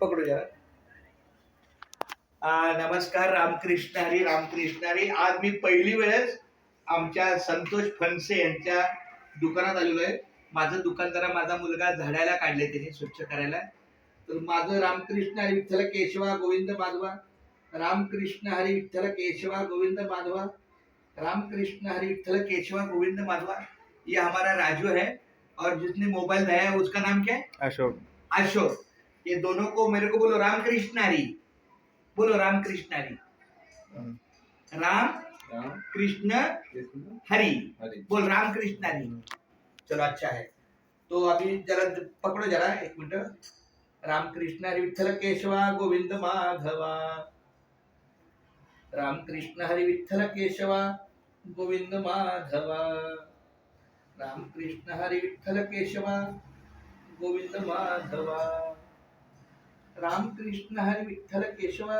पकडू जरा. नमस्कार, रामकृष्ण हरी, रामकृष्ण हरी. आज मी पहिली वेळेस आमच्या संतोष फणसे यांच्या दुकानात आलेलो आहे. माझं दुकान जरा माझा मुलगा झाडायला काढले, त्याने स्वच्छ करायला. तर माझं रामकृष्ण हरी विठ्ठल केशवा गोविंद माधवा, रामकृष्ण हरी विठ्ठल केशवा गोविंद माधवा, रामकृष्ण हरी विठ्ठल केशवा गोविंद माधवा. ये हमारा राजू है और जिसने मोबाइल दिया है उसका नाम क्या है? अशोक. अशोक. ये दोनों को मेरे को बोलो रामकृष्ण हरी. बोलो रामकृष्ण हरी. राम कृष्ण हरी. बोल रामकृष्ण हरी. चलो अच्छा है. तो अभी जरा पकड़ो जरा एक मिनट. रामकृष्ण हरी विठ्ठल केशवा गोविंद माधवा, रामकृष्ण हरी विठ्ठल केशवा गोविंद माधवा, रामकृष्ण हरी विठ्ठल केशवा गोविंद माधवा, रामकृष्ण हरी विठ्ठल केशवा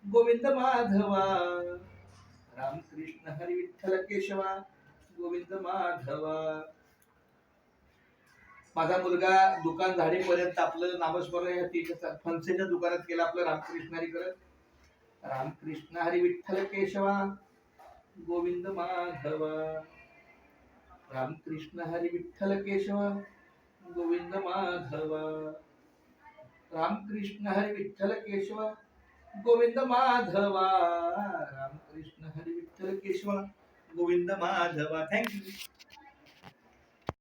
गोविंद माधवा, रामकृष्ण हरी विठ्ठल केशवा गोविंद माधवा. माझा मुलगा दुकान झाडेपर्यंत आपलं नामस्मरण फणसेच्या दुकानात केलं आपलं रामकृष्ण हरी करत. रामकृष्ण हरी विठ्ठल केशवा गोविंद माधवा, रामकृष्ण हरी विठ्ठल केशवा गोविंद माधवा, रामकृष्ण हरी विठ्ठल केशवा गोविंद माधवा, रामकृष्ण हरी विठ्ठल केशवा गोविंद माधवा. थँक्यू.